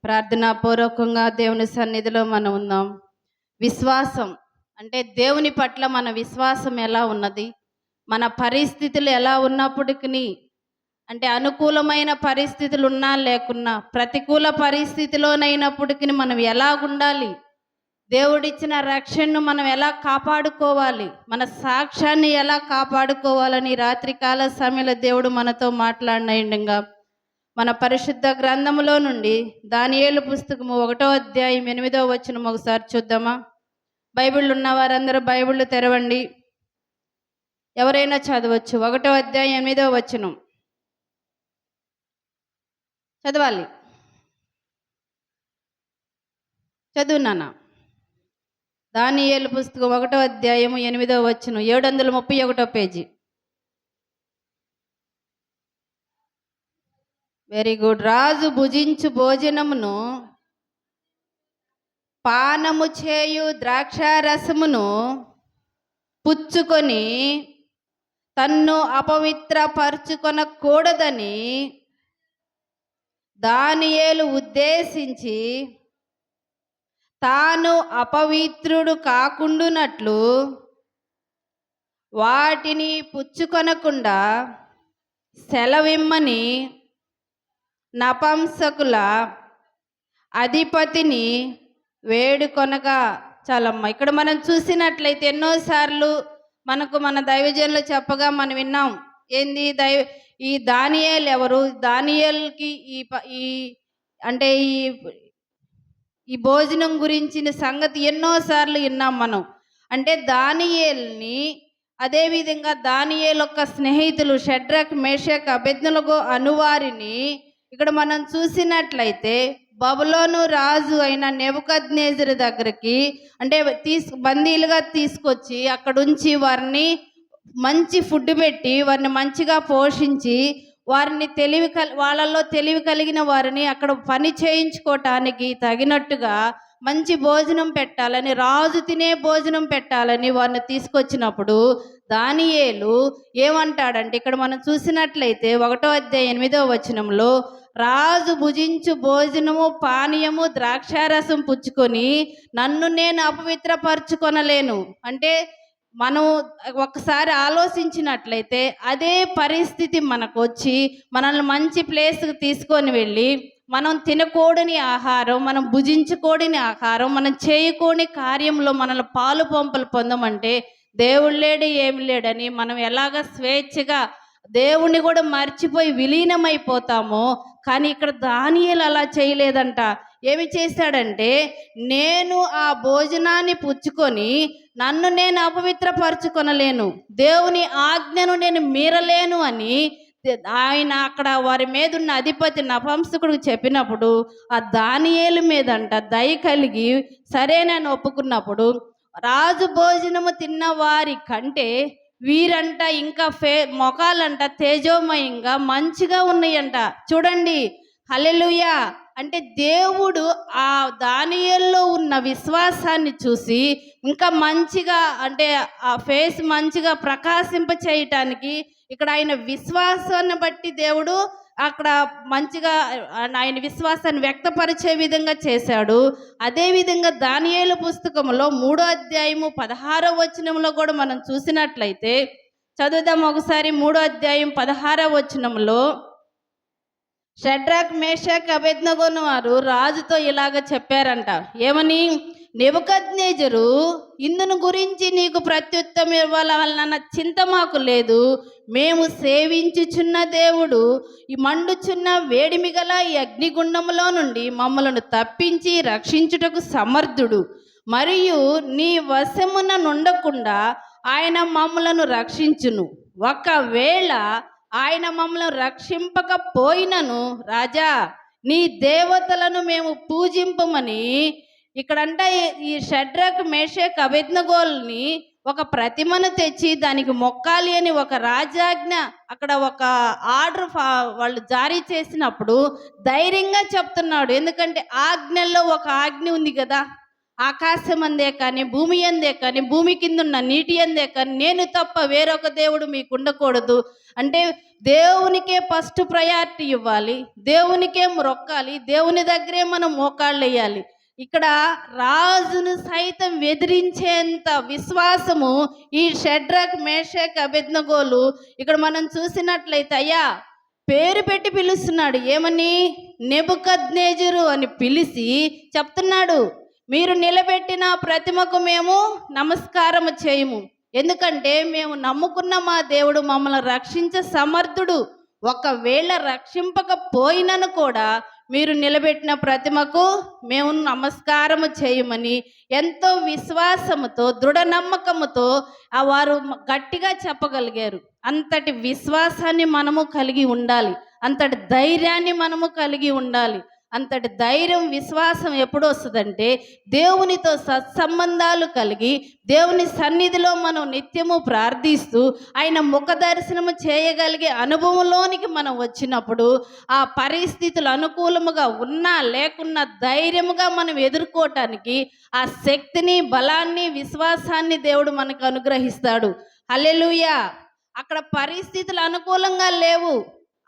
ప్రార్థనాపూర్వకంగా దేవుని సన్నిధిలో మనం ఉందాం. విశ్వాసం అంటే దేవుని పట్ల మన విశ్వాసం ఎలా ఉన్నది, మన పరిస్థితులు ఎలా ఉన్నప్పటికీ, అంటే అనుకూలమైన పరిస్థితులు ఉన్నా లేకున్నా, ప్రతికూల పరిస్థితిలోనైనప్పటికీ మనం ఎలాగుండాలి, దేవుడిచ్చిన రక్షణను మనం ఎలా కాపాడుకోవాలి, మన సాక్ష్యాన్ని ఎలా కాపాడుకోవాలని రాత్రికాల సమయంలో దేవుడు మనతో మాట్లాడినంగా మన పరిశుద్ధ గ్రంథములో నుండి దానియేలు పుస్తకము 1వ అధ్యాయం 8వ వచనం ఒకసారి చూద్దామా? బైబిల్ ఉన్న వారందరూ బైబిల్ తెరవండి. ఎవరైనా చదవచ్చు. 1వ అధ్యాయం 8వ వచనం చదవాలి. చదువు నాన్న. దానియేలు పుస్తకం 1వ అధ్యాయం 8వ వచనం, 731వ పేజీ. Very good. రాజు భుజించు భోజనమును పానము చేయు ద్రాక్షారసమును పుచ్చుకొని తన్ను అపవిత్రపరచుకొనకూడదని దానియేలు ఉద్దేశించి తాను అపవిత్రుడు కాకుండునట్లు వాటిని పుచ్చుకొనకుండా సెలవిమ్మని నపంసకుల అధిపతిని వేడుకొనగా. చాలమ్మ. ఇక్కడ మనం చూసినట్లయితే ఎన్నోసార్లు మన దైవజనులు చెప్పగా మనం విన్నాం. ఏంది ఈ దానియేలు ఎవరు? దానియేలుకి అంటే ఈ భోజనం గురించిన సంగతి ఎన్నోసార్లు విన్నాం మనం. అంటే దానియేలుని, అదేవిధంగా దానియేలు యొక్క స్నేహితులు షడ్రక్, మేషక్, అబేద్నెగో అనువారిని ఇక్కడ మనం చూసినట్లయితే బబులోను రాజు అయిన నెబుకద్నెజరు దగ్గరికి అంటే బందీలుగా తీసుకొచ్చి అక్కడుంచి వారిని మంచి ఫుడ్ పెట్టి వారిని మంచిగా పోషించి వారిని వాళ్ళల్లో తెలివి కలిగిన వారిని అక్కడ పని చేయించుకోవటానికి తగినట్టుగా మంచి భోజనం పెట్టాలని, రాజు తినే భోజనం పెట్టాలని వారిని తీసుకొచ్చినప్పుడు దానియేలు ఏమంటాడంటే ఇక్కడ మనం చూసినట్లయితే 1వ అధ్యాయం 8వ వచనంలో, రాజు భుజించు భోజనము పానీయము ద్రాక్షారసం పుచ్చుకొని నన్ను నేను అపవిత్రపరచుకొనలేను. అంటే మనం ఒకసారి ఆలోచించినట్లయితే అదే పరిస్థితి మనకు వచ్చి మనల్ని మంచి ప్లేస్కి తీసుకొని వెళ్ళి మనం తినకూడని ఆహారం, మనం భుజించకూడని ఆహారం, మనం చేయకూడని కార్యంలో మనల్ని పాలు పంపులు పొందమంటే దేవుడు లేడు ఏమి లేడని మనం ఎలాగ స్వేచ్ఛగా దేవుణ్ణి కూడా మర్చిపోయి విలీనమైపోతామో. కానీ ఇక్కడ దానియేలు అలా చేయలేదంట. ఏమి చేశాడంటే, నేను ఆ భోజనాన్ని పుచ్చుకొని నన్ను నేను అపవిత్రపరచుకొనలేను, దేవుని ఆజ్ఞను నేను మీరలేను అని ఆయన అక్కడ వారి మీద ఉన్న అధిపతి నపంసకుడికి చెప్పినప్పుడు ఆ దానియేలు మీదంట దయ కలిగి సరేనని ఒప్పుకున్నప్పుడు రాజు భోజనము తిన్న వారి కంటే వీరంట ఇంకా మొఖాలంట తేజోమయంగా మంచిగా ఉన్నాయంట. చూడండి, హల్లెలూయా. అంటే దేవుడు ఆ దానియేలులో ఉన్న విశ్వాసాన్ని చూసి ఇంకా మంచిగా, అంటే ఆ ఫేస్ మంచిగా ప్రకాశింప చేయటానికి ఇక్కడ ఆయన విశ్వాసాన్ని బట్టి దేవుడు అక్కడ మంచిగా ఆయన విశ్వాసాన్ని వ్యక్తపరిచే విధంగా చేశాడు. అదేవిధంగా దానియేలు పుస్తకంలో 3వ అధ్యాయము 16వ వచనంలో కూడా మనం చూసినట్లయితే చదువుదాం ఒకసారి. 3వ అధ్యాయం 16వ వచనంలో షడ్రక్, మేషక్, అబేద్నెగో వారు రాజుతో ఇలాగ చెప్పారంట. ఏమని? నెబుకద్నెజరు ఇందును గురించి నీకు ప్రత్యుత్తరం ఇవ్వాలన్న చింత మాకు లేదు. మేము సేవించుచున్న దేవుడు ఈ మండుచున్న వేడిమి గల ఈ అగ్నిగుండములో నుండి మమ్మలను తప్పించి రక్షించుటకు సమర్థుడు. మరియు నీ వశమున నుండకుండా ఆయన మమ్మలను రక్షించును. ఒకవేళ ఆయన మమ్మల్ని రక్షింపకపోయినను రాజా నీ దేవతలను మేము పూజింపమని ఇక్కడంట ఈ షడ్రక్, మేషక్, అబేద్నెగోల్ని ఒక ప్రతిమను తెచ్చి దానికి మొక్కాలి అని ఒక రాజాజ్ఞ, అక్కడ ఒక ఆర్డర్ వాళ్ళు జారీ చేసినప్పుడు ధైర్యంగా చెప్తున్నాడు. ఎందుకంటే ఆజ్ఞల్లో ఒక ఆజ్ఞ ఉంది కదా, ఆకాశం అందే కానీ, భూమి అందే కానీ, భూమి కింద ఉన్న నీటి అందే కానీ నేను తప్ప వేరొక దేవుడు మీకు ఉండకూడదు. అంటే దేవునికే ఫస్ట్ ప్రయారిటీ ఇవ్వాలి, దేవునికే మొక్కాలి, దేవుని దగ్గరే మనం మోకాళ్ళు వేయాలి. ఇక్కడ రాజును సైతం ఎదిరించేంత విశ్వాసము ఈ షడ్రక్, మేషక్, అబేద్నెగోలు ఇక్కడ మనం చూసినట్లయితే, అయ్యా పేరు పెట్టి పిలుస్తున్నాడు. ఏమని? నెబుకద్నెజరు అని పిలిచి చెప్తున్నాడు, మీరు నిలబెట్టిన ప్రతిమకు మేము నమస్కారం చేయము, ఎందుకంటే మేము నమ్ముకున్న మా దేవుడు మమ్మల్ని రక్షించే సమర్థుడు. ఒకవేళ రక్షింపకపోయినను కూడా మీరు నిలబెట్టిన ప్రతిమకు మేము నమస్కారము చేయమని ఎంతో విశ్వాసముతో, దృఢ నమ్మకముతో వారు గట్టిగా చెప్పగలిగారు. అంతటి విశ్వాసాన్ని మనము కలిగి ఉండాలి, అంతటి ధైర్యాన్ని మనము కలిగి ఉండాలి. అంతటి ధైర్యం, విశ్వాసం ఎప్పుడు వస్తుందంటే దేవునితో సత్సంబంధాలు కలిగి, దేవుని సన్నిధిలో మనం నిత్యము ప్రార్థిస్తూ ఆయన ముఖ దర్శనము చేయగలిగే అనుభవంలోనికి మనం వచ్చినప్పుడు ఆ పరిస్థితులు అనుకూలముగా ఉన్నా లేకున్నా ధైర్యముగా మనం ఎదుర్కోవటానికి ఆ శక్తిని, బలాన్ని, విశ్వాసాన్ని దేవుడు మనకు అనుగ్రహిస్తాడు. హల్లెలూయా. అక్కడ పరిస్థితులు అనుకూలంగా లేవు,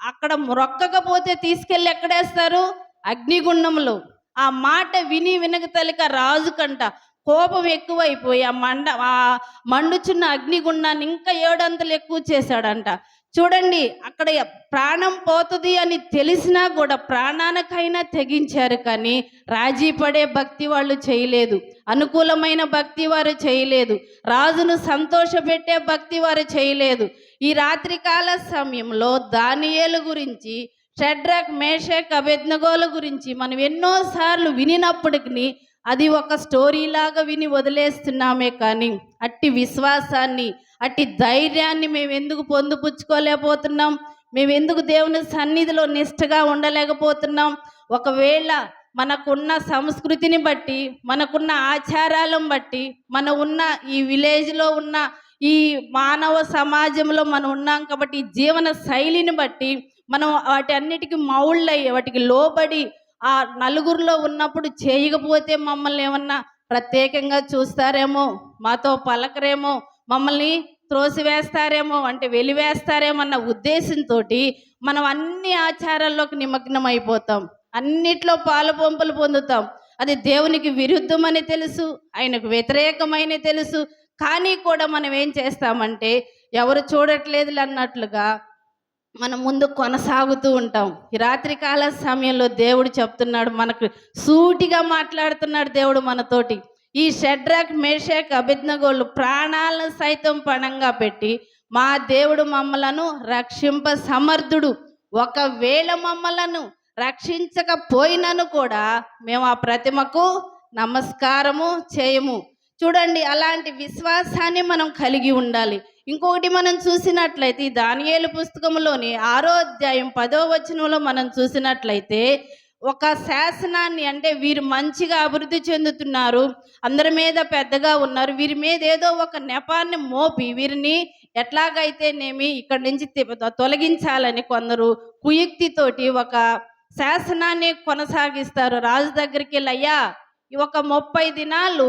అక్కడ మొక్కకపోతే తీసుకెళ్ళి ఎక్కడేస్తారు? అగ్నిగుండంలో. ఆ మాట విని వినక తలిక రాజు కంట కోపం ఎక్కువైపోయి ఆ మండుచున్న అగ్నిగుండాన్ని ఇంకా 7 అంతలు ఎక్కువ చేశాడంట. చూడండి, అక్కడ ప్రాణం పోతుంది అని తెలిసినా కూడా ప్రాణానికైనా తెగించారు, కానీ రాజీ పడే భక్తి వాళ్ళు చేయలేదు, అనుకూలమైన భక్తి వారు చేయలేదు, రాజును సంతోషపెట్టే భక్తి వారు చేయలేదు. ఈ రాత్రికాల సమయంలో దానియేలు గురించి, షడ్రక్, మేషక్, అబేద్నెగోల గురించి మనం ఎన్నోసార్లు వినినప్పటికీ అది ఒక స్టోరీలాగా విని వదిలేస్తున్నామే, కానీ అట్టి విశ్వాసాన్ని, అట్టి ధైర్యాన్ని మేము ఎందుకు పొందుపుచ్చుకోలేకపోతున్నాం? మేము ఎందుకు దేవుని సన్నిధిలో నిష్ఠగా ఉండలేకపోతున్నాం? ఒకవేళ మనకున్న సంస్కృతిని బట్టి, మనకున్న ఆచారాలను బట్టి, మనం ఉన్న ఈ విలేజ్లో ఉన్న ఈ మానవ సమాజంలో మనం ఉన్నాం కాబట్టి ఈ జీవన శైలిని బట్టి మనం వాటి అన్నిటికీ మౌళ్ళయి, వాటికి లోబడి ఆ నలుగురిలో ఉన్నప్పుడు చేయకపోతే మమ్మల్ని ఏమన్నా ప్రత్యేకంగా చూస్తారేమో, మాతో పలకరేమో, మమ్మల్ని త్రోసివేస్తారేమో, అంటే వెలివేస్తారేమో అన్న ఉద్దేశంతో మనం అన్ని ఆచారాల్లోకి నిమగ్నం అయిపోతాం, అన్నిట్లో పాలుపంపులు పొందుతాం. అది దేవునికి విరుద్ధమని తెలుసు, ఆయనకు వ్యతిరేకమని తెలుసు, కానీ కూడా మనం ఏం చేస్తామంటే ఎవరు చూడట్లేదు అన్నట్లుగా మనం ముందు కొనసాగుతూ ఉంటాం. ఈ రాత్రికాల సమయంలో దేవుడు చెప్తున్నాడు, మనకు సూటిగా మాట్లాడుతున్నాడు దేవుడు మనతోటి. ఈ షడ్రక్, మేషక్, అబేద్నెగోలు ప్రాణాలను సైతం పణంగా పెట్టి మా దేవుడు మమ్మలను రక్షింప సమర్థుడు. ఒకవేళ మమ్మలను రక్షించకపోయినను కూడా మేము ఆ ప్రతిమకు నమస్కారము చేయము. చూడండి, అలాంటి విశ్వాసాన్ని మనం కలిగి ఉండాలి. ఇంకొకటి మనం చూసినట్లయితే దానియేలు పుస్తకంలోని 6వ అధ్యాయం 10వ వచనంలో మనం చూసినట్లయితే ఒక శాసనాన్ని, అంటే వీరు మంచిగా అభివృద్ధి చెందుతున్నారు, అందరి మీద పెద్దగా ఉన్నారు, వీరి మీద ఏదో ఒక నెపాన్ని మోపి వీరిని ఎట్లాగైతేనేమి ఇక్కడి నుంచి తొలగించాలని కొందరు కుయుక్తితోటి ఒక శాసనాన్ని కొనసాగిస్తారు. రాజు దగ్గరికి వెళ్ళి, అయ్యా ఒక 30 దినాలు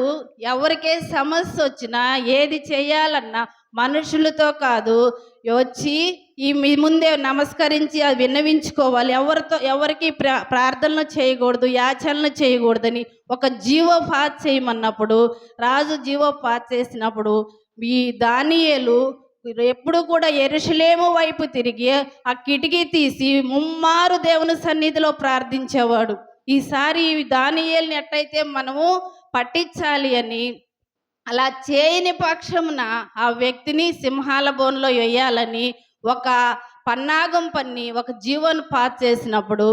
ఎవరికే సమస్య వచ్చినా ఏది చేయాలన్నా మనుషులతో కాదు, వచ్చి ఈ మీ ముందే నమస్కరించి అది విన్నవించుకోవాలి, ఎవరికి ప్రార్థనలు చేయకూడదు, యాచనలు చేయకూడదని ఒక జీవో పాస్ చేయమన్నప్పుడు, రాజు జీవో పాస్ చేసినప్పుడు ఈ దానియేలు ఎప్పుడు కూడా యెరూషలేము వైపు తిరిగి ఆ కిటికీ తీసి ముమ్మారు దేవుని సన్నిధిలో ప్రార్థించేవాడు. ఈసారి దానియేలుని ఎట్టయితే మనము పట్టించాలి అని, అలా చేయని పక్షమున ఆ వ్యక్తిని సింహాల బోన్లో వేయాలని ఒక పన్నాగం పన్ని ఒక జీవోను పాస్ చేసినప్పుడు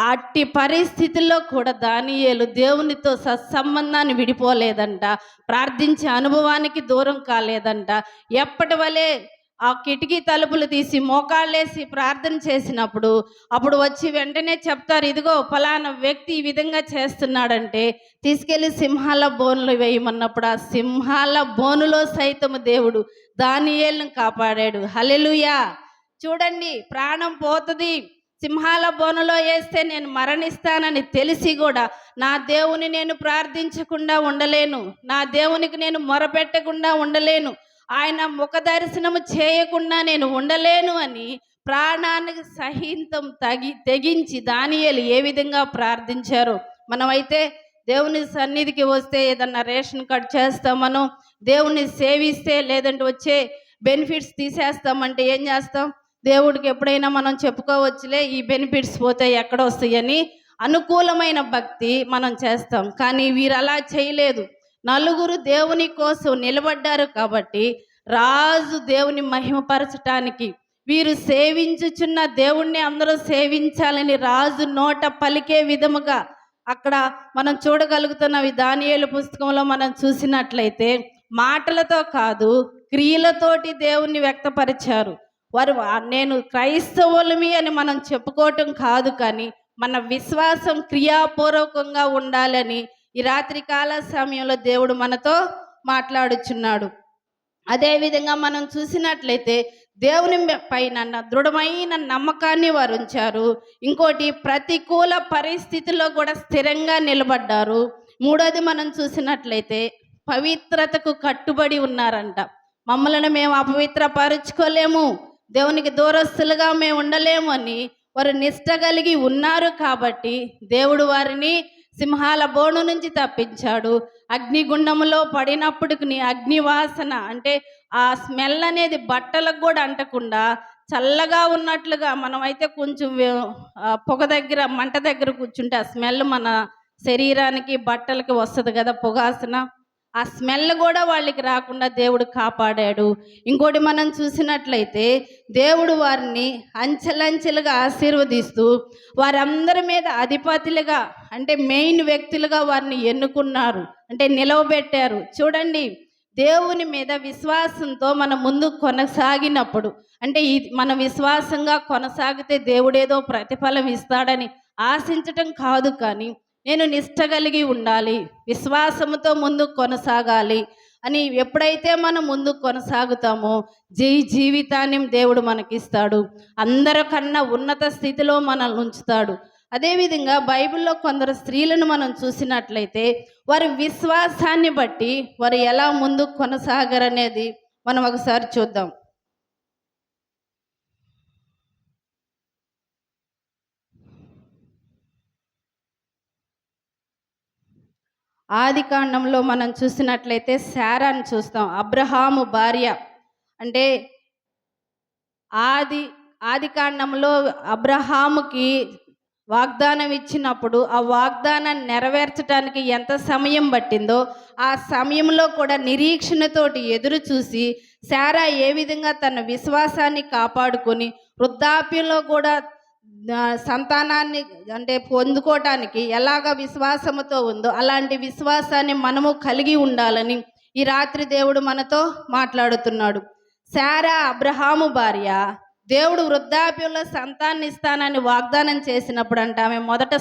అట్టి పరిస్థితుల్లో కూడా దానియేలు దేవునితో సత్సంబంధాన్ని విడిపోలేదంట, ప్రార్థించే అనుభవానికి దూరం కాలేదంట. ఎప్పటి వలె ఆ కిటికీ తలుపులు తీసి మోకాళ్ళేసి ప్రార్థన చేసినప్పుడు అప్పుడు వచ్చి వెంటనే చెప్తారు, ఇదిగో ఫలానా వ్యక్తి ఈ విధంగా చేస్తున్నాడంటే తీసుకెళ్ళి సింహాల బోనులు వేయమన్నప్పుడు ఆ సింహాల బోనులో సైతము దేవుడు దానియేలును కాపాడాడు. హల్లెలూయా. చూడండి, ప్రాణం పోతుంది, సింహాల బోనులో వేస్తే నేను మరణిస్తానని తెలిసి కూడా నా దేవుని నేను ప్రార్థించకుండా ఉండలేను, నా దేవునికి నేను మొరపెట్టకుండా ఉండలేను, ఆయన ముఖ దర్శనము చేయకుండా నేను ఉండలేను అని ప్రాణానికి సహితం తెగించి దానియేలు ఏ విధంగా ప్రార్థించారో మనమైతే దేవుని సన్నిధికి వస్తే ఏదన్నా రేషన్ కార్డ్ చేస్తామనో, దేవుణ్ణి సేవిస్తే లేదంటే వచ్చే బెనిఫిట్స్ తీసేస్తామంటే ఏం చేస్తాం? దేవుడికి ఎప్పుడైనా మనం చెప్పుకోవచ్చులే, ఈ బెనిఫిట్స్ పోతే ఎక్కడ వస్తాయని అనుకూలమైన భక్తి మనం చేస్తాం. కానీ వీరు అలా చేయలేదు. నలుగురు దేవుని కోసం నిలబడ్డారు కాబట్టి రాజు దేవుని మహిమపరచటానికి, వీరు సేవించుచున్న దేవుణ్ణి అందరూ సేవించాలని రాజు నోట పలికే విధముగా అక్కడ మనం చూడగలుగుతున్నవి. దానియేలు పుస్తకంలో మనం చూసినట్లయితే మాటలతో కాదు, క్రియలతోటి దేవుణ్ణి వ్యక్తపరిచారు. వారు నేను క్రైస్తవులమి అని మనం చెప్పుకోవటం కాదు, కానీ మన విశ్వాసం క్రియాపూర్వకంగా ఉండాలని ఈ రాత్రికాల సమయంలో దేవుడు మనతో మాట్లాడుచున్నాడు. అదేవిధంగా మనం చూసినట్లయితే దేవుని పైన దృఢమైన నమ్మకాన్ని వారు ఉంచారు. ఇంకోటి, ప్రతికూల పరిస్థితుల్లో కూడా స్థిరంగా నిలబడ్డారు. మూడోది మనం చూసినట్లయితే పవిత్రతకు కట్టుబడి ఉన్నారంట. మమ్మల్ని మేము అపవిత్రపరుచుకోలేము, దేవునికి దూరస్తులుగా మేము ఉండలేము అని వారు నిష్ట కలిగి ఉన్నారు. కాబట్టి దేవుడు వారిని సింహాల బోను నుంచి తప్పించాడు. అగ్నిగుండములో పడినప్పటికి అగ్ని వాసన అంటే ఆ స్మెల్ అనేది బట్టలకు కూడా అంటకుండా చల్లగా ఉన్నట్లుగా, మనమైతే కొంచెం పొగ దగ్గర మంట దగ్గర కూర్చుంటే ఆ స్మెల్ మన శరీరానికి బట్టలకి వస్తుంది కదా, పొగాసన. ఆ స్మెల్ కూడా వాళ్ళకి రాకుండా దేవుడు కాపాడాడు. ఇంకోటి మనం చూసినట్లయితే దేవుడు వారిని అంచెలంచెలుగా ఆశీర్వదిస్తూ వారందరి మీద అధిపతులుగా అంటే మెయిన్ వ్యక్తులుగా వారిని ఎన్నుకున్నారు, అంటే నిలవబెట్టారు. చూడండి, దేవుని మీద విశ్వాసంతో మనం ముందుకు కొనసాగినప్పుడు, అంటే మన విశ్వాసంగా కొనసాగితే దేవుడేదో ప్రతిఫలం ఇస్తాడని ఆశించటం కాదు, కానీ నేను నిష్ట కలిగి ఉండాలి, విశ్వాసముతో ముందుకు కొనసాగాలి అని ఎప్పుడైతే మనం ముందుకు కొనసాగుతామో జీవితాన్ని దేవుడు మనకిస్తాడు. అందరికన్నా ఉన్నత స్థితిలో మనల్ని ఉంచుతాడు. అదేవిధంగా బైబిల్లో కొందరు స్త్రీలను మనం చూసినట్లయితే వారి విశ్వాసాన్ని బట్టి వారు ఎలా ముందుకు కొనసాగరనేది మనం ఒకసారి చూద్దాం. ఆదికాండంలో మనం చూసినట్లయితే శారాను చూస్తాం, అబ్రహాము భార్య. అంటే ఆదికాండంలో అబ్రహాముకి వాగ్దానం ఇచ్చినప్పుడు ఆ వాగ్దానాన్ని నెరవేర్చడానికి ఎంత సమయం పట్టిందో ఆ సమయంలో కూడా నిరీక్షణతోటి ఎదురు చూసి శారా ఏ విధంగా తన విశ్వాసాన్ని కాపాడుకొని వృద్ధాప్యంలో కూడా సంతానాన్ని అంటే పొందుకోవటానికి ఎలాగ విశ్వాసముతో ఉందో అలాంటి విశ్వాసాన్ని మనము కలిగి ఉండాలని ఈ రాత్రి దేవుడు మనతో మాట్లాడుతున్నాడు. శారా అబ్రహాము భార్య. దేవుడు వృద్ధాప్యంలో సంతాన్ని ఇస్తానని వాగ్దానం చేసినప్పుడు అంట ఆమె మొదట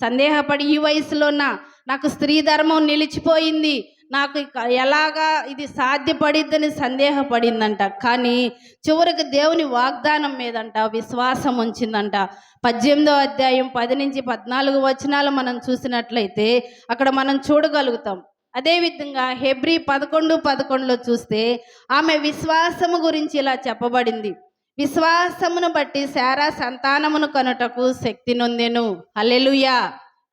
సందేహపడి ఈ వయసులోనా నాకు స్త్రీ ధర్మం నిలిచిపోయింది, నాకు ఎలాగా ఇది సాధ్యపడిద్దని సందేహపడిందంట. కానీ చివరికి దేవుని వాగ్దానం మీదంట విశ్వాసం ఉంచిందంట. 18వ అధ్యాయం 10 నుంచి 14 వచనాలు మనం చూసినట్లయితే అక్కడ మనం చూడగలుగుతాం. అదేవిధంగా హెబ్రీ 11:11లో చూస్తే ఆమె విశ్వాసము గురించి ఇలా చెప్పబడింది. విశ్వాసమును బట్టి శారా సంతానమును కనుటకు శక్తి నొందెను. హల్లెలూయా.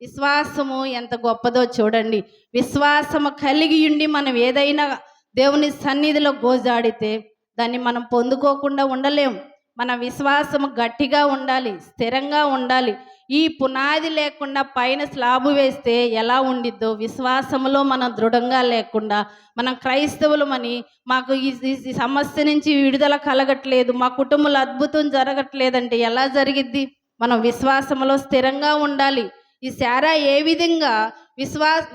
విశ్వాసము ఎంత గొప్పదో చూడండి. విశ్వాసము కలిగి ఉండి మనం ఏదైనా దేవుని సన్నిధిలో గోజాడితే దాన్ని మనం పొందుకోకుండా ఉండలేం. మన విశ్వాసము గట్టిగా ఉండాలి, స్థిరంగా ఉండాలి. ఈ పునాది లేకుండా పైన స్లాబు వేస్తే ఎలా ఉండిద్దో, విశ్వాసములో మనం దృఢంగా లేకుండా మనం క్రైస్తవులమని మాకు ఈ సమస్య నుంచి విడుదల కలగట్లేదు, మా కుటుంబంలో అద్భుతం జరగట్లేదంటే ఎలా జరిగిద్ది? మనం విశ్వాసములో స్థిరంగా ఉండాలి. ఈ శారా ఏ విధంగా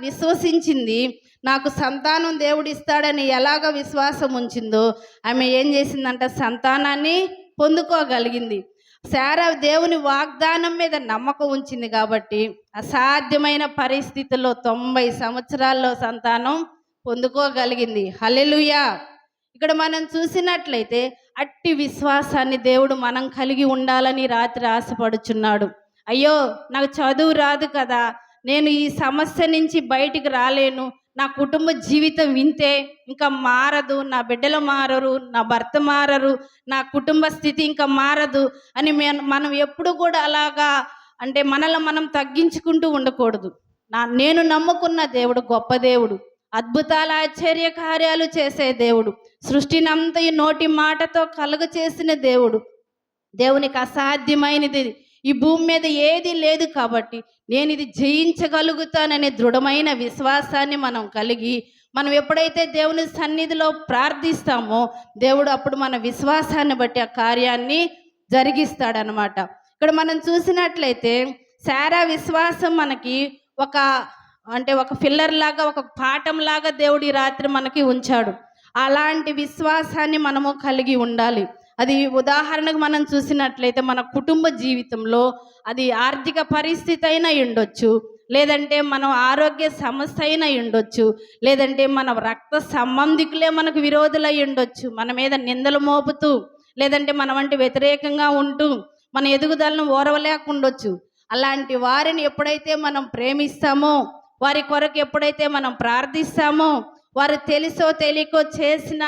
విశ్వసించింది, నాకు సంతానం దేవుడు ఇస్తాడని ఎలాగ విశ్వాసం ఉంచిందో ఆమె ఏం చేసిందంట, సంతానాన్ని పొందుకోగలిగింది. శారా దేవుని వాగ్దానం మీద నమ్మకం ఉంచింది కాబట్టి అసాధ్యమైన పరిస్థితుల్లో 90 సంవత్సరాల్లో సంతానం పొందుకోగలిగింది. హల్లెలూయా. ఇక్కడ మనం చూసినట్లయితే అట్టి విశ్వాసాన్ని దేవుడు మనం కలిగి ఉండాలని రాత్రి ఆశపడుచున్నాడు. అయ్యో, నాకు చదువు రాదు కదా, నేను ఈ సమస్య నుంచి బయటికి రాలేను, నా కుటుంబ జీవితం వింతే ఇంకా మారదు, నా బిడ్డలు మారరు, నా భర్త మారరు, నా కుటుంబ స్థితి ఇంకా మారదు అని మనం ఎప్పుడు కూడా అలాగా అంటే మనల్ని మనం తగ్గించుకుంటూ ఉండకూడదు. నేను నమ్ముకున్న దేవుడు గొప్ప దేవుడు, అద్భుతాల ఆశ్చర్య కార్యాలు చేసే దేవుడు, సృష్టినంతయు నోటి మాటతో కలుగ చేసిన దేవుడు. దేవునికి అసాధ్యమైనది ఈ భూమి మీద ఏది లేదు కాబట్టి నేను ఇది జయించగలుగుతాననే దృఢమైన విశ్వాసాన్ని మనం కలిగి మనం ఎప్పుడైతే దేవుని సన్నిధిలో ప్రార్థిస్తామో దేవుడు అప్పుడు మన విశ్వాసాన్ని బట్టి ఆ కార్యాన్ని జరిగిస్తాడనమాట. ఇక్కడ మనం చూసినట్లయితే శారా విశ్వాసం మనకి ఒక ఫిల్లర్ లాగా, ఒక పాఠం లాగా దేవుడు ఈ రాత్రి మనకి ఉంచాడు. అలాంటి విశ్వాసాన్ని మనము కలిగి ఉండాలి. అది ఉదాహరణకు మనం చూసినట్లయితే మన కుటుంబ జీవితంలో అది ఆర్థిక పరిస్థితి అయినా ఉండొచ్చు, లేదంటే మనం ఆరోగ్య సమస్య అయినా ఉండొచ్చు, లేదంటే మన రక్త సంబంధికులే మనకు విరోధులై ఉండొచ్చు, మన మీద నిందలు మోపుతూ, లేదంటే మన వంటి వ్యతిరేకంగా ఉంటూ మన ఎదుగుదలను ఓరవలేకుండొచ్చు. అలాంటి వారిని ఎప్పుడైతే మనం ప్రేమిస్తామో, వారి కొరకు ఎప్పుడైతే మనం ప్రార్థిస్తామో, వారు తెలుసో తెలియకో చేసిన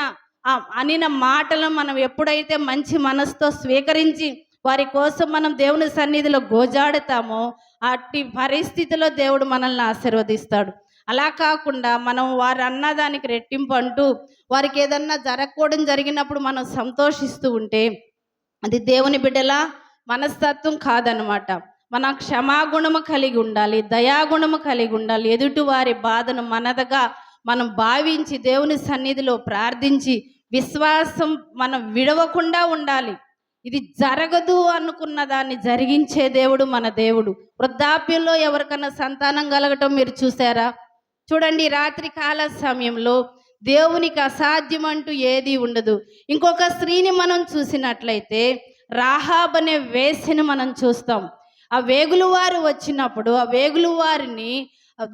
అనిన మాటలను మనం ఎప్పుడైతే మంచి మనసుతో స్వీకరించి వారి కోసం మనం దేవుని సన్నిధిలో గోజాడుతామో అట్టి పరిస్థితిలో దేవుడు మనల్ని ఆశీర్వదిస్తాడు. అలా కాకుండా మనం వారు అన్నదానికి రెట్టింపు అంటూ వారికి ఏదన్నా జరగకూడదు జరిగినప్పుడు మనం సంతోషిస్తూ ఉంటే అది దేవుని బిడ్డల మనస్తత్వం కాదనమాట. మన క్షమాగుణము కలిగి ఉండాలి, దయాగుణము కలిగి ఉండాలి. ఎదుటి వారి బాధను మనదగా మనం భావించి దేవుని సన్నిధిలో ప్రార్థించి విశ్వాసం మనం విడవకుండా ఉండాలి. ఇది జరగదు అనుకున్న దాన్ని జరిగించే దేవుడు మన దేవుడు. వృద్ధాప్యంలో ఎవరికన్నా సంతానం కలగటం మీరు చూసారా? చూడండి, రాత్రి కాల సమయంలో దేవునికి అసాధ్యం అంటూ ఏది ఉండదు. ఇంకొక స్త్రీని మనం చూసినట్లయితే రాహాబ్ అనే వేశ్యని మనం చూస్తాం. ఆ వేగులు వారు వచ్చినప్పుడు ఆ వేగులు వారిని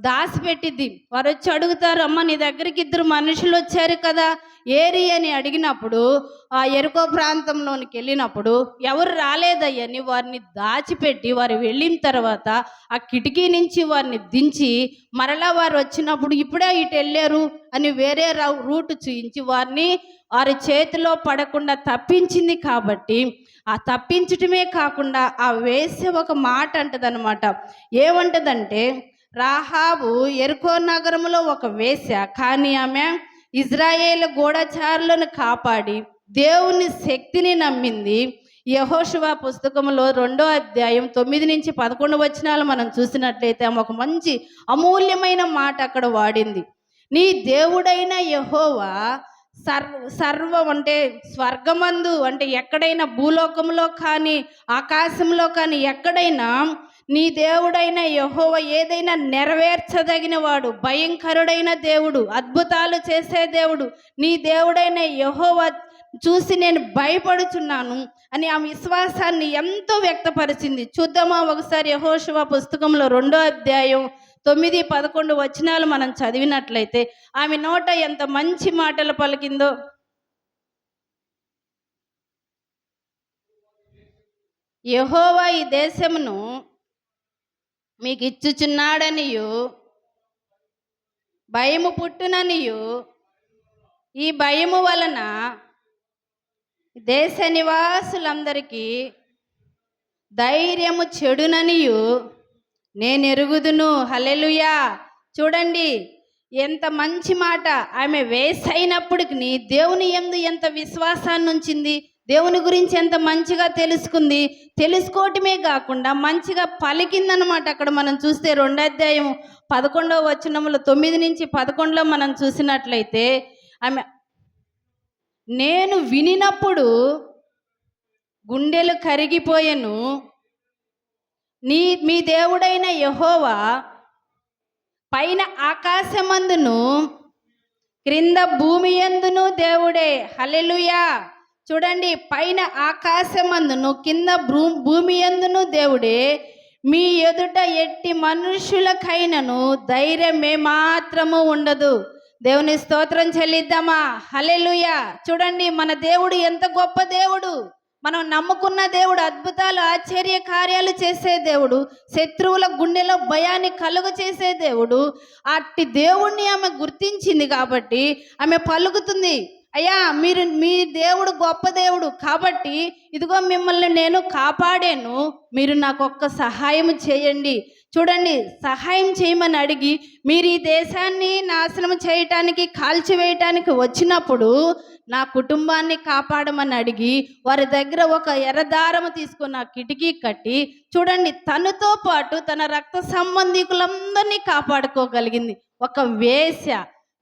దాచిపెట్టిద్ది. వారు వచ్చి అడుగుతారు, అమ్మ నీ దగ్గరికి 2 మనుషులు వచ్చారు కదా, ఏరి అని అడిగినప్పుడు ఆ ఎరుకో ప్రాంతంలోనికి వెళ్ళినప్పుడు ఎవరు రాలేదయ్యని వారిని దాచిపెట్టి వారు వెళ్ళిన తర్వాత ఆ కిటికీ నుంచి వారిని దించి మరలా వారు వచ్చినప్పుడు ఇప్పుడే ఇటు వెళ్ళారు అని వేరే రూటు చూయించి వారి చేతిలో పడకుండా తప్పించింది. కాబట్టి ఆ తప్పించటమే కాకుండా ఆ వేసే ఒక మాట అంటదనమాట. ఏమంటదంటే, రాహాబు యెరికో నగరంలో ఒక వేశ్య, కానీ ఆమె ఇజ్రాయేలు గూఢచారులను కాపాడి దేవుని శక్తిని నమ్మింది. యెహోషువ పుస్తకంలో 2వ అధ్యాయం 9 నుంచి 11 వచనాలు మనం చూసినట్లయితే ఆమె ఒక మంచి అమూల్యమైన మాట అక్కడ వాడింది. నీ దేవుడైన యెహోవా సర్వం అంటే స్వర్గమందు అంటే ఎక్కడైనా భూలోకంలో కానీ ఆకాశంలో కానీ ఎక్కడైనా నీ దేవుడైన యెహోవా ఏదైనా నెరవేర్చదగిన వాడు, భయంకరుడైన దేవుడు, అద్భుతాలు చేసే దేవుడు, నీ దేవుడైన యెహోవా చూసి నేను భయపడుచున్నాను అని ఆ విశ్వాసాన్ని ఎంతో వ్యక్తపరిచింది. చూద్దామా ఒకసారి యెహోషువ పుస్తకంలో 2వ అధ్యాయం 9-11 వచనాలు మనం చదివినట్లయితే ఆమె నోట ఎంత మంచి మాటలు పలికిందో. యెహోవా ఈ దేశమును మీకు ఇచ్చుచున్నాడనియు భయము పుట్టుననియు, ఈ భయము వలన దేశ నివాసులందరికీ ధైర్యము చెడుననియు నేను ఎరుగుదును. హల్లెలూయా. చూడండి ఎంత మంచి మాట. ఆమె వేసైనప్పటికి దేవుని యందు ఎంత విశ్వాసాన్ని ఉంచింది, దేవుని గురించి ఎంత మంచిగా తెలుసుకుంది. తెలుసుకోవటమే కాకుండా మంచిగా పలికిందనమాట. అక్కడ మనం చూస్తే 2వ అధ్యాయం 11వ వచనంలో 9 నుంచి 11లో మనం చూసినట్లయితే ఆమె నేను వినినప్పుడు గుండెలు కరిగిపోయెను, మీ దేవుడైన యెహోవా పైన ఆకాశమందును క్రింద భూమి యందును దేవుడే. హల్లెలూయా. చూడండి, పైన ఆకాశమందును కింద భూమి యందును దేవుడే. మీ ఎదుట ఎట్టి మనుషులకైనను ధైర్యమే మాత్రము ఉండదు. దేవుని స్తోత్రం చెల్లిద్దామా? హల్లెలూయా. చూడండి, మన దేవుడు ఎంత గొప్ప దేవుడు. మనం నమ్ముకున్న దేవుడు అద్భుతాలు ఆశ్చర్య కార్యాలు చేసే దేవుడు, శత్రువుల గుండెలో భయాన్ని కలుగు చేసే దేవుడు. అట్టి దేవుణ్ణి ఆమె గుర్తించింది కాబట్టి ఆమె పలుకుతుంది, అయ్యా మీ దేవుడు గొప్ప దేవుడు కాబట్టి ఇదిగో మిమ్మల్ని నేను కాపాడాను, మీరు నాకు ఒక్క సహాయం చేయండి. చూడండి, సహాయం చేయమని అడిగి మీరు ఈ దేశాన్ని నాశనం చేయటానికి కాల్చివేయటానికి వచ్చినప్పుడు నా కుటుంబాన్ని కాపాడమని అడిగి వారి దగ్గర ఒక ఎర్రదారము తీసుకుని ఆ కిటికీ కట్టి, చూడండి, తనతో పాటు తన రక్త సంబంధికులందరినీ కాపాడుకోగలిగింది. ఒక వేశ్య.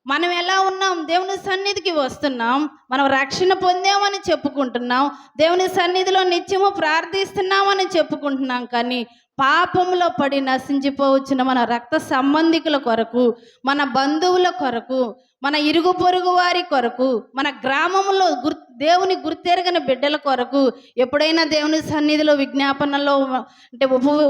మనం ఎలా ఉన్నాం? దేవుని సన్నిధికి వస్తున్నాం, మనం రక్షణ పొందామని చెప్పుకుంటున్నాం, దేవుని సన్నిధిలో నిత్యము ప్రార్థిస్తున్నామని చెప్పుకుంటున్నాం, కానీ పాపంలో పడి నశించిపోవచ్చిన మన రక్త సంబంధికుల కొరకు, మన బంధువుల కొరకు, మన ఇరుగు పొరుగు వారి కొరకు, మన గ్రామంలో దేవుని గుర్తెరగని బిడ్డల కొరకు ఎప్పుడైనా దేవుని సన్నిధిలో విజ్ఞాపనలో అంటే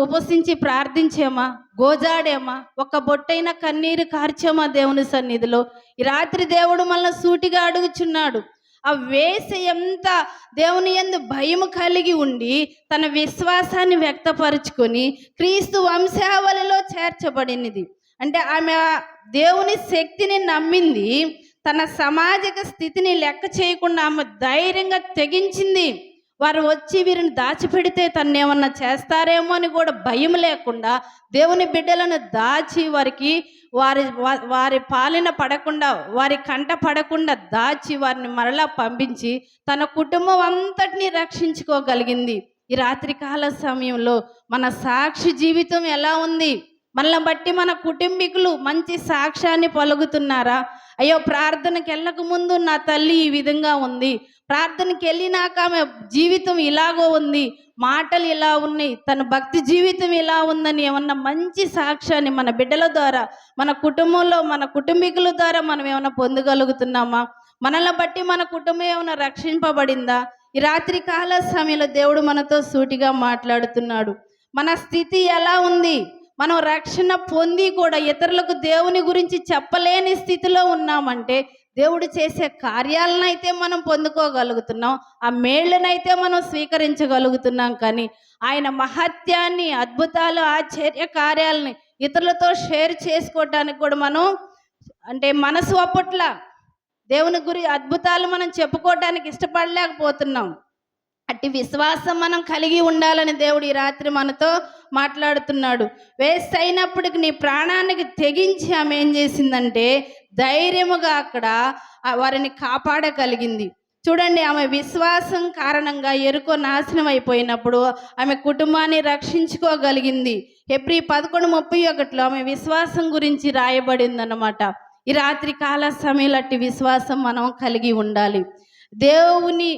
ఉపసించి ప్రార్థించామా? గోజాడేమా? ఒక్క బొట్టైన కన్నీరు కార్చామా దేవుని సన్నిధిలో? ఈ రాత్రి దేవుడు మనల్ని సూటిగా అడుగుచున్నాడు. ఆ వేశ్య ఎంత దేవుని యందు భయము కలిగి ఉండి తన విశ్వాసాన్ని వ్యక్తపరుచుకొని క్రీస్తు వంశావళిలో చేర్చబడినది. అంటే ఆమె దేవుని శక్తిని నమ్మింది. తన సామాజిక స్థితిని లెక్క చేయకుండా ఆమె ధైర్యంగా తెగించింది. వారు వచ్చి వీరిని దాచిపెడితే తను ఏమన్నా చేస్తారేమో అని కూడా భయం లేకుండా దేవుని బిడ్డలను దాచి వారి పాలన పడకుండా, వారి కంట పడకుండా దాచి వారిని మరలా పంపించి తన కుటుంబం అంతటినీ రక్షించుకోగలిగింది. ఈ రాత్రికాల సమయంలో మన సాక్షి జీవితం ఎలా ఉంది? మనల్ని బట్టి మన కుటుంబీకులు మంచి సాక్ష్యాన్ని పలుకుతున్నారా? అయ్యో, ప్రార్థనకి వెళ్ళక ముందు నా తల్లి ఈ విధంగా ఉంది, ప్రార్థనకి వెళ్ళినాక ఆమె జీవితం ఇలాగో ఉంది, మాటలు ఇలా ఉన్నాయి, తన భక్తి జీవితం ఇలా ఉందని ఏమన్నా మంచి సాక్ష్యాన్ని మన బిడ్డల ద్వారా, మన కుటుంబంలో మన కుటుంబీకుల ద్వారా మనం ఏమైనా పొందగలుగుతున్నామా? మనల్ని బట్టి మన కుటుంబం ఏమైనా రక్షింపబడిందా? ఈ రాత్రి కాల సమయంలో దేవుడు మనతో సూటిగా మాట్లాడుతున్నాడు. మన స్థితి ఎలా ఉంది? మనం రక్షణ పొంది కూడా ఇతరులకు దేవుని గురించి చెప్పలేని స్థితిలో ఉన్నామంటే దేవుడు చేసే కార్యాలనైతే మనం పొందుకోగలుగుతున్నాం, ఆ మేళ్ళనైతే మనం స్వీకరించగలుగుతున్నాం, కానీ ఆయన మహత్యాన్ని, అద్భుతాలు, ఆశ్చర్య కార్యాలని ఇతరులతో షేర్ చేసుకోవటానికి కూడా మనం అంటే మనసు అప్పట్ల దేవుని అద్భుతాలు మనం చెప్పుకోవటానికి ఇష్టపడలేకపోతున్నాం. అట్టి విశ్వాసం మనం కలిగి ఉండాలని దేవుడు ఈ రాత్రి మనతో మాట్లాడుతున్నాడు. వేస్ట్ అయినప్పటికి నీ ప్రాణానికి తెగించి ఆమె ఏం చేసిందంటే ధైర్యముగా అక్కడ వారిని కాపాడగలిగింది. చూడండి, ఆమె విశ్వాసం కారణంగా ఎరుకో నాశనం అయిపోయినప్పుడు ఆమె కుటుంబాన్ని రక్షించుకోగలిగింది. హెబ్రీ 11:31 ఆమె విశ్వాసం గురించి రాయబడింది అన్నమాట. ఈ రాత్రి కాల సమయంలో అట్టి విశ్వాసం మనం కలిగి ఉండాలి. దేవుని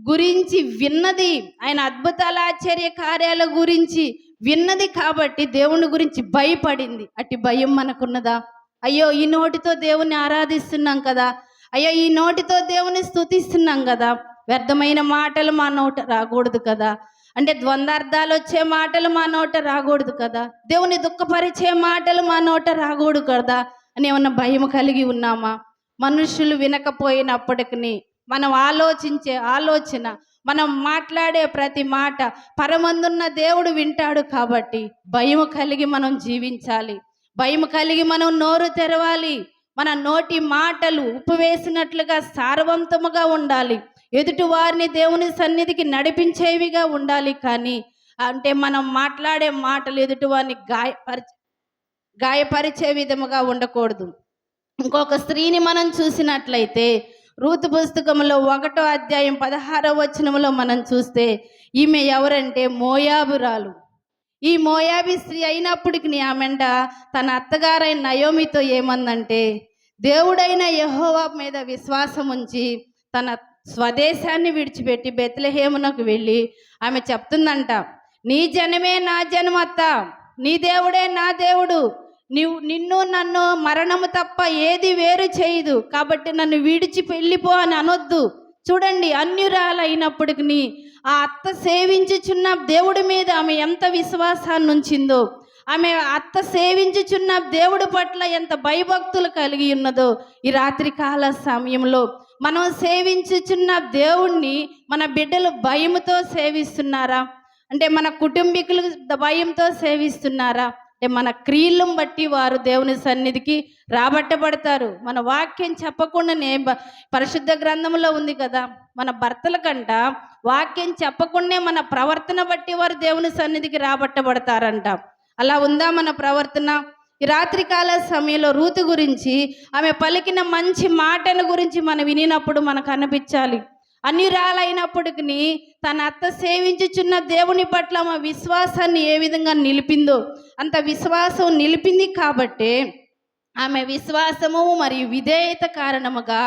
గురించి విన్నది, ఆయన అద్భుతాల ఆశ్చర్య కార్యాల గురించి విన్నది కాబట్టి దేవుని గురించి భయపడింది. అట్టి భయం మనకున్నదా? అయ్యో, ఈ నోటితో దేవుని ఆరాధిస్తున్నాం కదా, అయ్యో ఈ నోటితో దేవుని స్తుతిస్తున్నాం కదా, వ్యర్థమైన మాటలు మా నోట రాకూడదు కదా, అంటే ద్వంద్వార్థాలు వచ్చే మాటలు మా నోట రాకూడదు కదా, దేవుని దుఃఖపరిచే మాటలు మా నోట రాకూడదు కదా అని ఏమన్నా భయం కలిగి ఉన్నామా? మనుషులు వినకపోయినప్పటికీ మనం ఆలోచించే ఆలోచన, మనం మాట్లాడే ప్రతి మాట పరమందున్న దేవుడు వింటాడు కాబట్టి భయం కలిగి మనం జీవించాలి, భయం కలిగి మనం నోరు తెరవాలి. మన నోటి మాటలు ఉప్పు వేసినట్లుగా సారవంతముగా ఉండాలి, ఎదుటి వారిని దేవుని సన్నిధికి నడిపించేవిగా ఉండాలి. కానీ అంటే మనం మాట్లాడే మాటలు ఎదుటి వారిని గాయపరిచే విధముగా ఉండకూడదు. ఇంకొక స్త్రీని మనం చూసినట్లయితే రూతు పుస్తకంలో 1వ అధ్యాయం 16వ వచనంలో మనం చూస్తే ఈమె ఎవరంటే మోయాబురాలు. ఈ మోయాబీ స్త్రీ అయినప్పటికీ ఆమెంట తన అత్తగారైన నయోమితో ఏమందంటే దేవుడైన యెహోవా మీద విశ్వాసం ఉంచి తన స్వదేశాన్ని విడిచిపెట్టి బెత్లెహేమునకు వెళ్ళి ఆమె చెప్తుందంట, నీ జనమే నా జనమత్త, నీ దేవుడే నా దేవుడు, నిన్ను నన్ను మరణము తప్ప ఏది వేరు చేయదు, కాబట్టి నన్ను విడిచి వెళ్ళిపో అని అనొద్దు. చూడండి, అన్యురాలైనప్పటికీ ఆ అత్త సేవించుచున్న దేవుడి మీద ఆమె ఎంత విశ్వాసాన్ని ఉంచిందో, ఆమె అత్త సేవించుచున్న దేవుడి పట్ల ఎంత భయభక్తులు కలిగి ఉన్నదో ఈ రాత్రి కాల సమయంలో మనం సేవించుచున్న దేవుణ్ణి మన బిడ్డలు భయముతో సేవిస్తున్నారా? అంటే మన కుటుంబీకులు భయంతో సేవిస్తున్నారా? అంటే మన క్రియలను బట్టి వారు దేవుని సన్నిధికి రాబట్టబడతారు. మన వాక్యం చెప్పకుండానే పరిశుద్ధ గ్రంథంలో ఉంది కదా, మన భర్తల కంట వాక్యం చెప్పకుండానే మన ప్రవర్తన బట్టి వారు దేవుని సన్నిధికి రాబట్టబడతారంట. అలా ఉందా మన ప్రవర్తన? ఈ రాత్రికాల సమయంలో రూతు గురించి, ఆమె పలికిన మంచి మాటల గురించి మనం వినినప్పుడు మనకు అనిపించాలి, అన్యురాలైనప్పటికీ తన అత్త సేవించుచున్న దేవుని పట్ల ఆమె విశ్వాసాన్ని ఏ విధంగా నిలిపిందో అంత విశ్వాసం నిలిపింది కాబట్టే ఆమె విశ్వాసము మరియు విధేయత కారణముగా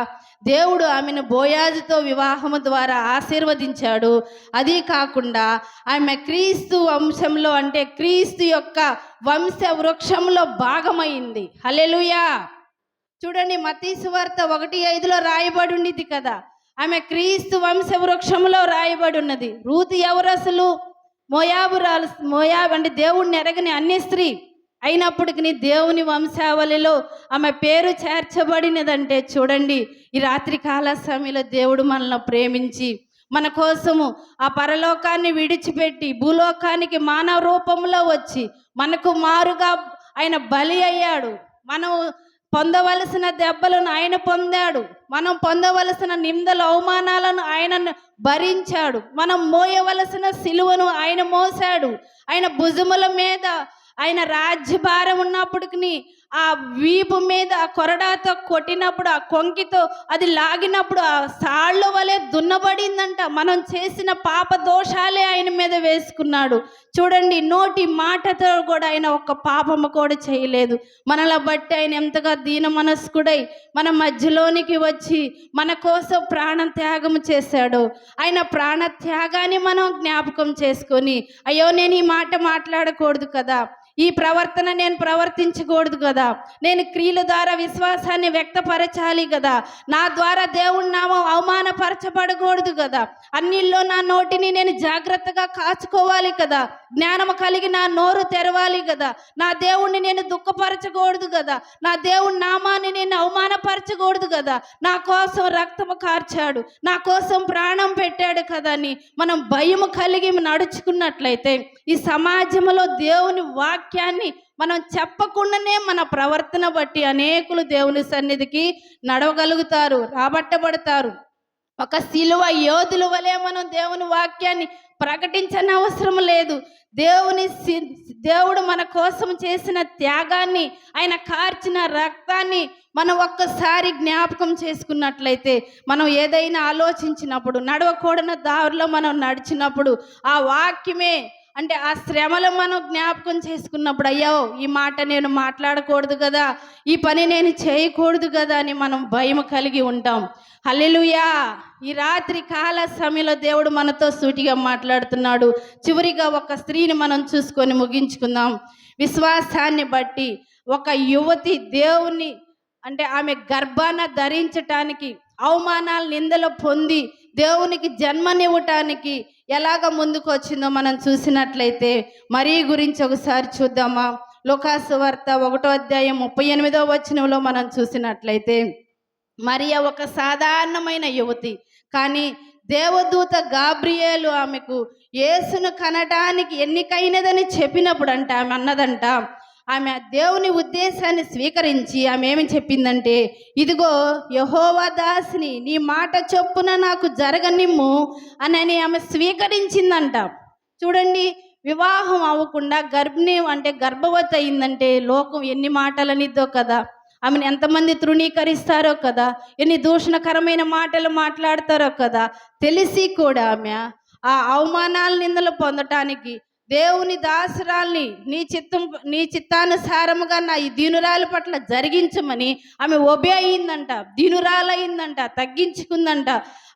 దేవుడు ఆమెను బోయాజుతో వివాహము ద్వారా ఆశీర్వదించాడు. అది కాకుండా ఆమె క్రీస్తు వంశంలో, అంటే క్రీస్తు యొక్క వంశ వృక్షంలో భాగమైంది. హల్లెలూయా. చూడండి, మత్తయి సువార్త 1:5 రాయబడి ఉండిద్ది కదా, ఆమె క్రీస్తు వంశ వృక్షంలో రాయబడి ఉన్నది. రూతు ఎవరు అసలు? మోయాబురాలు. మోయాబు అంటే దేవుడిని ఎరగని అన్య స్త్రీ అయినప్పటికీ దేవుని వంశావళిలో ఆమె పేరు చేర్చబడినదంటే చూడండి, ఈ రాత్రి కాల సమయంలో దేవుడు మనల్ని ప్రేమించి మన కోసము ఆ పరలోకాన్ని విడిచిపెట్టి భూలోకానికి మానవ రూపంలో వచ్చి మనకు మారుగా ఆయన బలి అయ్యాడు. మనం పొందవలసిన దెబ్బలను ఆయన పొందాడు. మనం పొందవలసిన నిందల అవమానాలను ఆయన భరించాడు. మనం మోయవలసిన సిలువను ఆయన మోసాడు. ఆయన భుజముల మీద ఆయన రాజ్యభారం ఉన్నప్పటికీ ఆ వీపు మీద ఆ కొరడాతో కొట్టినప్పుడు, ఆ కొంకితో అది లాగినప్పుడు ఆ సాళ్ళ వలె దున్నబడిందంట. మనం చేసిన పాప దోషాలే ఆయన మీద వేసుకున్నాడు. చూడండి, నోటి మాటతో కూడా ఆయన ఒక్క పాపము కూడా చేయలేదు. మనలా బట్టి ఆయన ఎంతగా దీన మనస్కుడై మన మధ్యలోనికి వచ్చి మన కోసం ప్రాణ త్యాగం చేశాడు. ఆయన ప్రాణ త్యాగాన్ని మనం జ్ఞాపకం చేసుకొని, అయ్యో నేను ఈ మాట మాట్లాడకూడదు కదా, ఈ ప్రవర్తన నేను ప్రవర్తించకూడదు కదా, నేను క్రియల ద్వారా విశ్వాసాన్ని వ్యక్తపరచాలి కదా, నా ద్వారా దేవుని నామం అవమానపరచబడకూడదు కదా, అన్నిల్లో నా నోటిని నేను జాగ్రత్తగా కాచుకోవాలి కదా, జ్ఞానము కలిగి నా నోరు తెరవాలి కదా, నా దేవుణ్ణి నేను దుఃఖపరచకూడదు కదా, నా దేవుని నామాన్ని నేను అవమానపరచకూడదు కదా, నా కోసం రక్తము కార్చాడు, నా కోసం ప్రాణం పెట్టాడు కదా అని మనం భయము కలిగి నడుచుకున్నట్లయితే ఈ సమాజంలో దేవుని వాక్యాన్ని మనం చెప్పకుండానే మన ప్రవర్తన బట్టి అనేకులు దేవుని సన్నిధికి నడవగలుగుతారు, రాబట్టబడతారు. ఒక సిలువ యోధుల వలె మనం దేవుని వాక్యాన్ని ప్రకటించని అవసరం లేదు. దేవుడు మన కోసం చేసిన త్యాగాన్ని, ఆయన కార్చిన రక్తాన్ని మనం ఒక్కసారి జ్ఞాపకం చేసుకున్నట్లయితే, మనం ఏదైనా ఆలోచించినప్పుడు, నడవకూడని దారిలో మనం నడిచినప్పుడు ఆ వాక్యమే, అంటే ఆ శ్రమలు మనం జ్ఞాపకం చేసుకున్నప్పుడు, అయ్యో ఈ మాట నేను మాట్లాడకూడదు కదా, ఈ పని నేను చేయకూడదు కదా అని మనం భయం కలిగి ఉంటాం. హల్లెలూయా. ఈ రాత్రి కాల సమయంలో దేవుడు మనతో సూటిగా మాట్లాడుతున్నాడు. చివరిగా ఒక స్త్రీని మనం చూసుకొని ముగించుకుందాం. విశ్వాసాన్ని బట్టి ఒక యువతి దేవుని, అంటే ఆమె గర్భాన ధరించటానికి అవమానాలు నిందలు పొంది దేవునికి జన్మనివ్వటానికి ఎలాగ ముందుకు వచ్చిందో మనం చూసినట్లయితే మరీ గురించి ఒకసారి చూద్దామా? లూకాసు వార్త 1:38 మనం చూసినట్లయితే, మరియా ఒక సాధారణమైన యువతి, కానీ దేవదూత గాబ్రియేలు ఆమెకు యేసును కనడానికి ఎన్నికైనదని చెప్పినప్పుడు అంట ఆమె అన్నదంట, ఆమె దేవుని ఉద్దేశాన్ని స్వీకరించి ఆమె ఏమి చెప్పిందంటే, ఇదిగో యెహోవా దాసిని, నీ మాట చొప్పున నాకు జరగనిమ్ము అని ఆమె స్వీకరించిందంట. చూడండి, వివాహం అవ్వకుండా గర్భవతి అయిందంటే లోకం ఎన్ని మాటలనిద్దో కదా, ఆమెను ఎంతమంది తృణీకరిస్తారో కదా, ఎన్ని దూషణకరమైన మాటలు మాట్లాడతారో కదా, తెలిసి కూడా ఆమె ఆ అవమానాల నిందలు పొందటానికి దేవుని దాసురాల్ని నీ చిత్తానుసారముగా నా ఈ దీనురాల పట్ల జరిగించమని ఆమె ఒబే అయిందంట, దీనురాలయ్యిందంట, తగ్గించుకుందంట.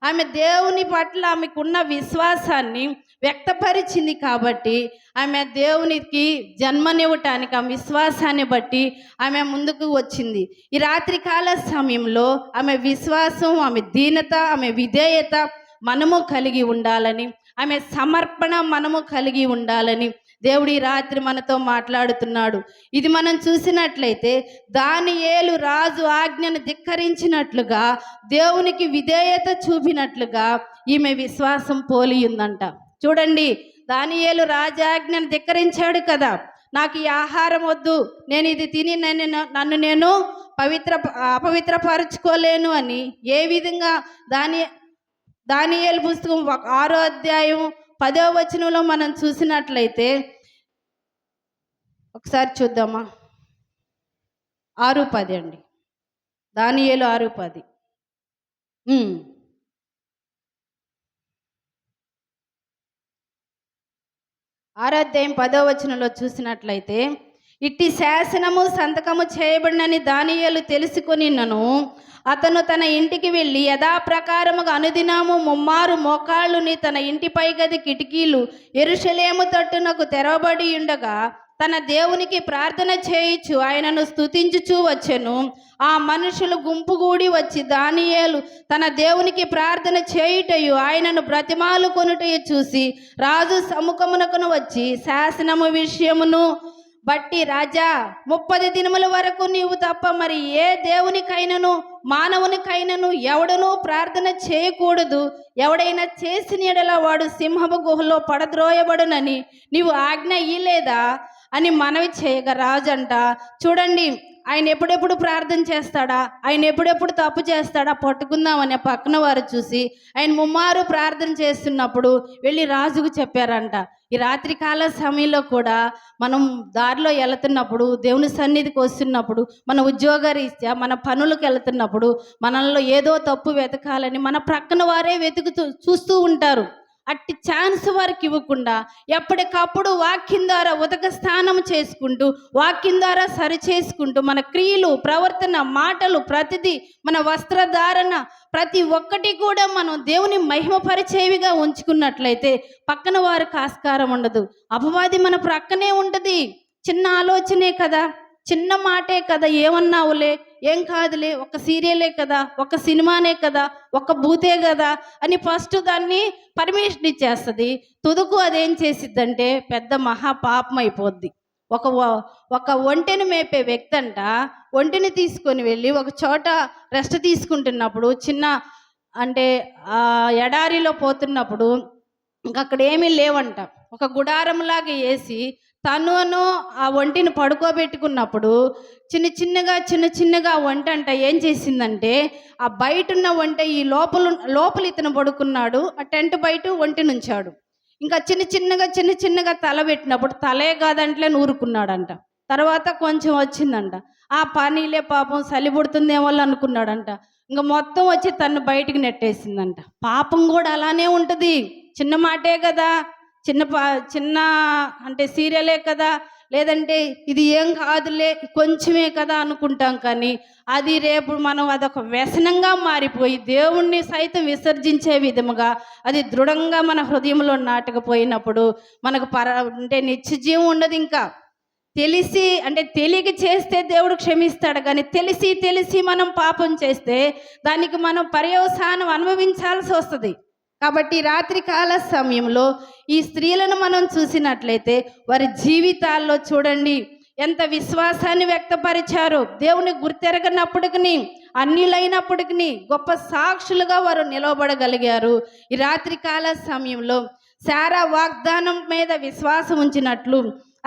ఆమె దేవుని పట్ల ఆమెకున్న విశ్వాసాన్ని వ్యక్తపరిచింది కాబట్టి ఆమె దేవునికి జన్మనివ్వటానికి ఆ విశ్వాసాన్ని బట్టి ఆమె ముందుకు వచ్చింది. ఈ రాత్రికాల సమయంలో ఆమె విశ్వాసం, ఆమె దీనత, ఆమె విధేయత మనము కలిగి ఉండాలని, ఆమె సమర్పణ మనము కలిగి ఉండాలని దేవుడు ఈ రాత్రి మనతో మాట్లాడుతున్నాడు. ఇది మనం చూసినట్లయితే దానియేలు రాజు ఆజ్ఞను ధిక్కరించినట్లుగా, దేవునికి విధేయత చూపినట్లుగా ఈమె విశ్వాసం పోలి ఉందంట. చూడండి, దానియేలు రాజాజ్ఞను ధిక్కరించాడు కదా. నాకు ఈ ఆహారం వద్దు, నేను ఇది తిని నన్ను నేను అపవిత్రపరచుకోలేను అని ఏ విధంగా దానియేలు పుస్తకం 6వ అధ్యాయం 10వ వచనంలో మనం చూసినట్లయితే, ఒకసారి చూద్దామా, 6:10 అండి. దానియేలు 6:10. 6వ అధ్యాయం 10వ వచనంలో చూసినట్లయితే, ఇట్టి శాసనము సంతకము చేయబడినని దానియేలు తెలుసుకొనినను అతను తన ఇంటికి వెళ్ళి యథాప్రకారముగా అనుదినము ముమ్మారు మోకాళ్ళుని తన ఇంటి పైగది కిటికీలు యెరూషలేము తట్టునకు తెరవబడి ఉండగా తన దేవునికి ప్రార్థన చేయుచు ఆయనను స్తుతించుచూ వచ్చెను. ఆ మనుషులు గుంపుగూడి వచ్చి దానియేలు తన దేవునికి ప్రార్థన చేయుటయు ఆయనను బ్రతిమాలు కొనుటయు చూసి రాజు సముఖమునకును వచ్చి, శాసనము విషయమును బట్టి రాజా, 30 దినముల వరకు నీవు తప్ప మరి ఏ దేవునికైనను మానవునికైనను ఎవడనూ ప్రార్థన చేయకూడదు. ఎవడైనా చేసిన యెడల వాడు సింహపు గుహలో పడద్రోయబడునని నీవు ఆజ్ఞ ఇయ్యలేదా అని మనవి చేయగా రాజంట, చూడండి, ఆయన ఎప్పుడెప్పుడు ప్రార్థన చేస్తాడా, ఆయన ఎప్పుడెప్పుడు తప్పు చేస్తాడా పట్టుకుందామని పక్కన వారు చూసి ఆయన ముమ్మారు ప్రార్థన చేస్తున్నప్పుడు వెళ్ళి రాజుకు చెప్పారంట. ఈ రాత్రికాల సమయంలో కూడా మనం దారిలో వెళుతున్నప్పుడు, దేవుని సన్నిధికి వస్తున్నప్పుడు, మన ఉద్యోగరీత్యా మన పనులకు వెళుతున్నప్పుడు మనల్లో ఏదో తప్పు వెతకాలని మన ప్రక్కన వారే చూస్తూ ఉంటారు. అట్టి ఛాన్స్ వారికి ఇవ్వకుండా ఎప్పటికప్పుడు వాక్యం ద్వారా ఉదక స్నానం చేసుకుంటూ, వాక్యం ద్వారా సరి చేసుకుంటూ, మన క్రియలు, ప్రవర్తన, మాటలు, ప్రతిదీ, మన వస్త్రధారణ, ప్రతి ఒక్కటి కూడా మనం దేవుని మహిమపరిచేవిగా ఉంచుకున్నట్లయితే పక్కన వారికి ఆస్కారం ఉండదు. అపవాది మన ప్రక్కనే ఉంటుంది. చిన్న ఆలోచనే కదా, చిన్న మాటే కదా, ఏమన్నావులే, ఏం కాదులే, ఒక సీరియలే కదా, ఒక సినిమానే కదా, ఒక బూతే కదా అని ఫస్ట్ దాన్ని పర్మిషన్ ఇచ్చేస్తుంది. తుదుకు అదేం చేసిద్దంటే పెద్ద మహాపాపం అయిపోద్ది. ఒక ఒంటెని మేపే వ్యక్తి అంట ఒంటెని తీసుకొని వెళ్ళి ఒక చోట రెస్ట్ తీసుకుంటున్నప్పుడు, చిన్న అంటే ఎడారిలో పోతున్నప్పుడు అక్కడ ఏమీ లేవంట, ఒక గుడారంలాగా వేసి తనును ఆ ఒంటిని పడుకోబెట్టుకున్నప్పుడు చిన్న చిన్నగా వంట అంట ఏం చేసిందంటే, ఆ బయట ఉన్న వంట ఈ లోపల ఇతను పడుకున్నాడు, ఆ టెంట్ బయట ఒంటి నుంచాడు. ఇంకా చిన్నగా తల పెట్టినప్పుడు తలే కాదంట్లే నూరుకున్నాడంట. తర్వాత కొంచెం వచ్చిందంట, ఆ పనిలే పాపం చలి పుడుతుందేమో అనుకున్నాడంట. ఇంకా మొత్తం వచ్చి తను బయటికి నెట్టేసిందంట. పాపం కూడా అలానే ఉంటుంది. చిన్న మాటే కదా, చిన్న అంటే సీరియలే కదా, లేదంటే ఇది ఏం కాదులే, కొంచెమే కదా అనుకుంటాం. కానీ అది రేపు మనం అదొక వ్యసనంగా మారిపోయి దేవుణ్ణి సైతం విసర్జించే విధముగా అది దృఢంగా మన హృదయంలో నాటకపోయినప్పుడు మనకు అంటే నిత్యజీవం ఉండదు. ఇంకా తెలియక చేస్తే దేవుడు క్షమిస్తాడు, కానీ తెలిసి మనం పాపం చేస్తే దానికి మనం పర్యవసానం అనుభవించాల్సి వస్తుంది. కాబట్టి రాత్రికాల సమయంలో ఈ స్త్రీలను మనం చూసినట్లయితే వారి జీవితాల్లో చూడండి ఎంత విశ్వాసాన్ని వ్యక్తపరిచారో. దేవుని గుర్తెరగనప్పటికీ, అన్యులైనప్పటికీ గొప్ప సాక్షులుగా వారు నిలవబడగలిగారు. ఈ రాత్రికాల సమయంలో శారా వాగ్దానం మీద విశ్వాసం ఉంచినట్లు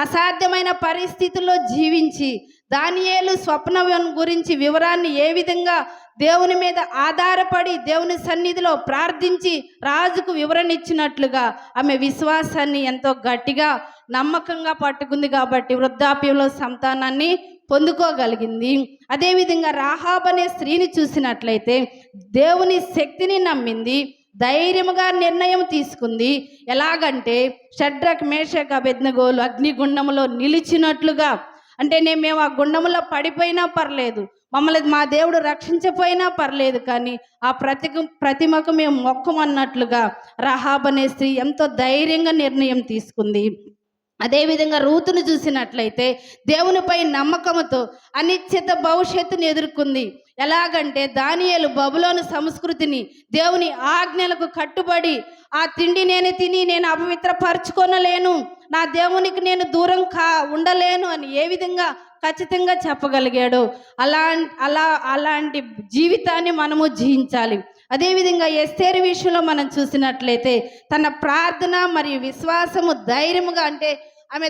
అసాధ్యమైన పరిస్థితుల్లో జీవించి దానియేలు స్వప్నం గురించి వివరాన్ని ఏ విధంగా దేవుని మీద ఆధారపడి దేవుని సన్నిధిలో ప్రార్థించి రాజుకు వివరణ ఇచ్చినట్లుగా ఆమె విశ్వాసాన్ని ఎంతో గట్టిగా నమ్మకంగా పట్టుకుంది. కాబట్టి వృద్ధాప్యంలో సంతానాన్ని పొందుకోగలిగింది. అదేవిధంగా రాహాబ్ అనే స్త్రీని చూసినట్లయితే దేవుని శక్తిని నమ్మింది, ధైర్యముగా నిర్ణయం తీసుకుంది. ఎలాగంటే షడ్రక్ మేషక్ అబేద్నెగోలు అగ్నిగుండములో నిలిచినట్లుగా, అంటే మేము ఆ గుండములో పడిపోయినా పర్లేదు, మమ్మల్ని మా దేవుడు రక్షించపోయినా పర్లేదు, కానీ ఆ ప్రతిమకు మేము మొక్కమన్నట్లుగా రాహాబ్ అనే స్త్రీ ఎంతో ధైర్యంగా నిర్ణయం తీసుకుంది. అదేవిధంగా రూతును చూసినట్లయితే దేవునిపై నమ్మకంతో అనిశ్చిత భవిష్యత్తుని ఎదుర్కొంది. ఎలాగంటే దానియేలు బబులోను సంస్కృతిని, దేవుని ఆజ్ఞలకు కట్టుబడి ఆ తిండి నేను తిని నేను అపవిత్రపరచుకొనలేను, నా దేవునికి నేను దూరం ఉండలేను అని ఏ విధంగా ఖచ్చితంగా చెప్పగలిగాడు. అలాంటి జీవితాన్ని మనము జీవించాలి. అదేవిధంగా ఎస్తేరు విషయంలో మనం చూసినట్లయితే తన ప్రార్థన మరియు విశ్వాసము ధైర్యముగా, అంటే ఆమె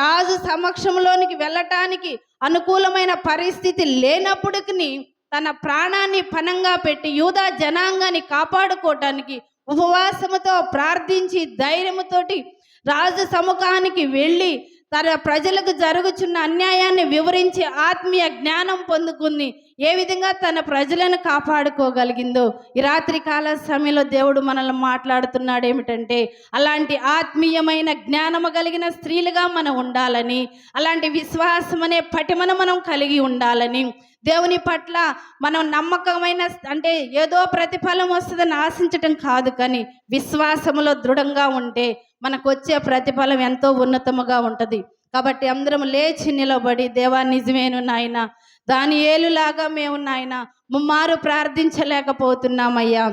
రాజు సమక్షంలోనికి వెళ్ళటానికి అనుకూలమైన పరిస్థితి లేనప్పటికీ తన ప్రాణాన్ని పణంగా పెట్టి యూదా జనాంగాన్ని కాపాడుకోవటానికి ఉపవాసముతో ప్రార్థించి ధైర్యముతోటి రాజు సముఖానికి వెళ్ళి తన ప్రజలకు జరుగుచున్న అన్యాయాన్ని వివరించి ఆత్మీయ జ్ఞానం పొందుకుంది. ఏ విధంగా తన ప్రజలను కాపాడుకోగలిగిందో ఈ రాత్రి కాల సమయంలో దేవుడు మనల్ని మాట్లాడుతున్నాడు ఏమిటంటే, అలాంటి ఆత్మీయమైన జ్ఞానము కలిగిన స్త్రీలుగా మనం ఉండాలని, అలాంటి విశ్వాసం అనే పటిమను మనం కలిగి ఉండాలని, దేవుని పట్ల మనం నమ్మకమైన, అంటే ఏదో ప్రతిఫలం వస్తుందని ఆశించటం కాదు, కానీ విశ్వాసములో దృఢంగా ఉంటే మనకు వచ్చే ప్రతిఫలం ఎంతో ఉన్నతముగా ఉంటుంది. కాబట్టి అందరం లేచి నిలబడి, దేవా నిజమేను నాయన, దానియేలులాగా మేము నాయన ముమ్మారు ప్రార్థించలేకపోతున్నామయ్యా,